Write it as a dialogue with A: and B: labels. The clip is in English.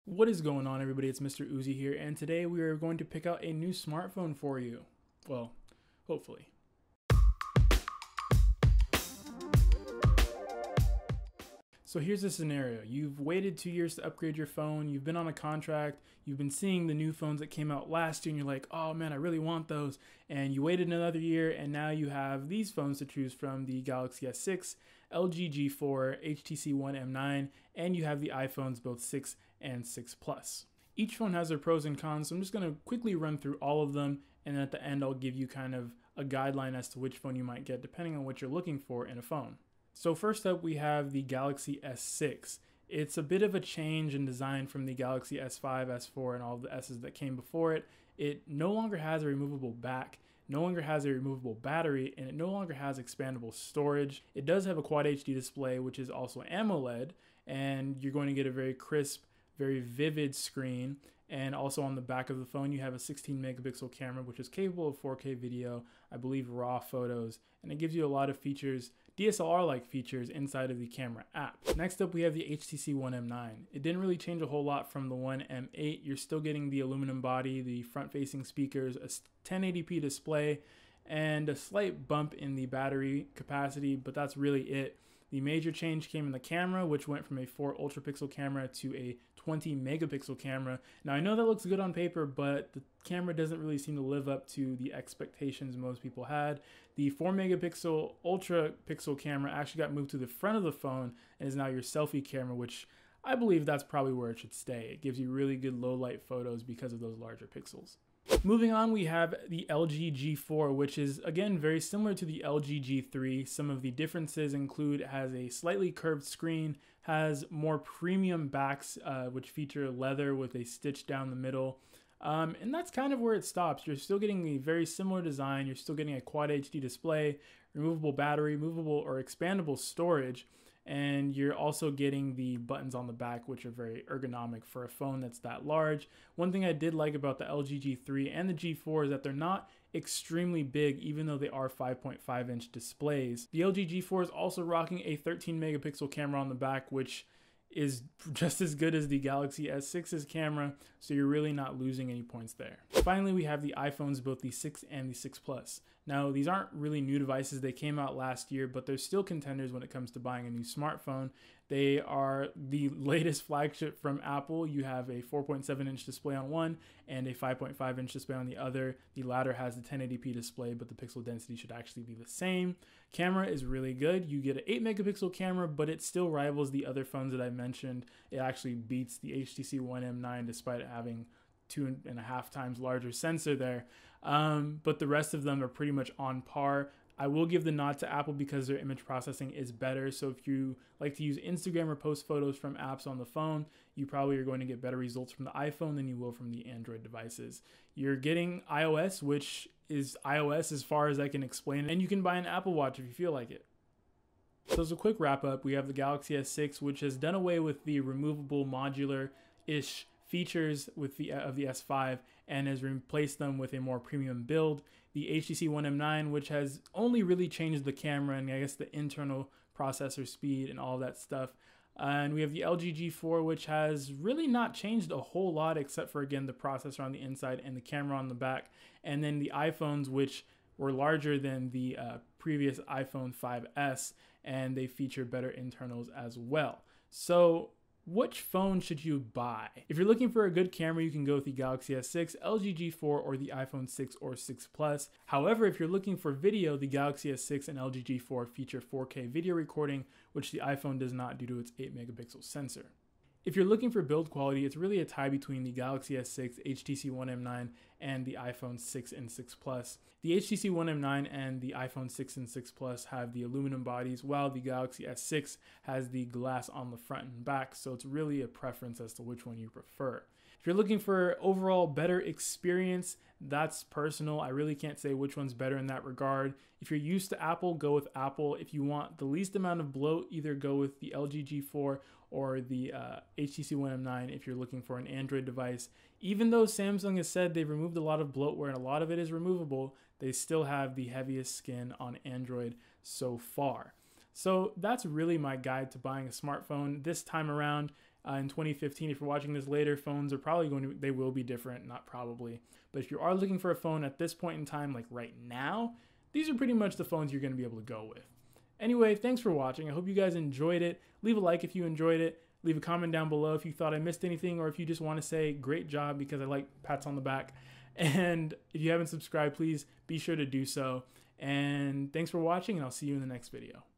A: What is going on, everybody? It's Mr. Uzi here, and today we are going to pick out a new smartphone for you. Well, hopefully. So here's the scenario. You've waited 2 years to upgrade your phone, you've been on a contract, you've been seeing the new phones that came out last year, and you're like, oh man, I really want those. And you waited another year, and now you have these phones to choose from: the Galaxy S6, LG G4, HTC One M9, and you have the iPhones, both 6 and 6 Plus. Each phone has their pros and cons, so I'm just going to quickly run through all of them, and then at the end I'll give you kind of a guideline as to which phone you might get depending on what you're looking for in a phone. So first up, we have the Galaxy S6. It's a bit of a change in design from the Galaxy S5, S4, and all the S's that came before it. It no longer has a removable back, no longer has a removable battery, and it no longer has expandable storage. It does have a Quad HD display, which is also AMOLED, and you're going to get a very crisp, very vivid screen. And also on the back of the phone, you have a 16 megapixel camera, which is capable of 4K video, I believe raw photos, and it gives you a lot of features, DSLR-like features inside of the camera app. Next up, we have the HTC One M9. It didn't really change a whole lot from the One M8. You're still getting the aluminum body, the front-facing speakers, a 1080p display, and a slight bump in the battery capacity, but that's really it. The major change came in the camera, which went from a 4 ultra pixel camera to a 20 megapixel camera. Now I know that looks good on paper, but the camera doesn't really seem to live up to the expectations most people had. The 4 megapixel ultra pixel camera actually got moved to the front of the phone and is now your selfie camera, which I believe that's probably where it should stay. It gives you really good low light photos because of those larger pixels. Moving on, we have the LG G4, which is again very similar to the LG G3. Some of the differences include it has a slightly curved screen, has more premium backs, which feature leather with a stitch down the middle. And that's kind of where it stops. You're still getting a very similar design. You're still getting a Quad HD display, removable battery, movable or expandable storage, and you're also getting the buttons on the back, which are very ergonomic for a phone that's that large. One thing I did like about the LG G3 and the G4 is that they're not extremely big, even though they are 5.5 inch displays. The LG G4 is also rocking a 13 megapixel camera on the back, which is just as good as the Galaxy S6's camera, so you're really not losing any points there. Finally, we have the iPhones, both the 6 and the 6 Plus. Now, these aren't really new devices. They came out last year, but they're still contenders when it comes to buying a new smartphone. They are the latest flagship from Apple. You have a 4.7 inch display on one and a 5.5 inch display on the other. The latter has the 1080p display, but the pixel density should actually be the same. Camera is really good. You get an 8 megapixel camera, but it still rivals the other phones that I mentioned. It actually beats the HTC One M9 despite it having 2.5 times larger sensor there. But the rest of them are pretty much on par. I will give the nod to Apple because their image processing is better. So if you like to use Instagram or post photos from apps on the phone, you probably are going to get better results from the iPhone than you will from the Android devices. You're getting iOS, which is iOS as far as I can explain it, and you can buy an Apple Watch if you feel like it. So as a quick wrap up, we have the Galaxy S6, which has done away with the removable modular-ish features with the S5 and has replaced them with a more premium build. The HTC One M9, which has only really changed the camera and I guess the internal processor speed and all that stuff. And we have the LG G4, which has really not changed a whole lot except for, again, the processor on the inside and the camera on the back. And then the iPhones, which were larger than the previous iPhone 5S, and they feature better internals as well. So which phone should you buy? If you're looking for a good camera, you can go with the Galaxy S6, LG G4, or the iPhone 6 or 6 Plus. However, if you're looking for video, the Galaxy S6 and LG G4 feature 4K video recording, which the iPhone does not due to its 8 megapixel sensor. If you're looking for build quality, it's really a tie between the Galaxy S6, HTC One M9, and the iPhone 6 and 6 Plus. The HTC One M9 and the iPhone 6 and 6 Plus have the aluminum bodies, while the Galaxy S6 has the glass on the front and back, so it's really a preference as to which one you prefer. If you're looking for overall better experience, that's personal. I really can't say which one's better in that regard. If you're used to Apple, go with Apple. If you want the least amount of bloat, either go with the LG G4 or the HTC One M9 if you're looking for an Android device. Even though Samsung has said they've removed a lot of bloatware and a lot of it is removable, they still have the heaviest skin on Android so far. So that's really my guide to buying a smartphone this time around. in 2015. If you're watching this later, phones are probably they will be different, not probably. But if you are looking for a phone at this point in time, like right now, these are pretty much the phones you're going to be able to go with. Anyway, thanks for watching. I hope you guys enjoyed it. Leave a like if you enjoyed it. Leave a comment down below if you thought I missed anything, or if you just want to say great job, because I like pats on the back. And if you haven't subscribed, please be sure to do so. And thanks for watching, and I'll see you in the next video.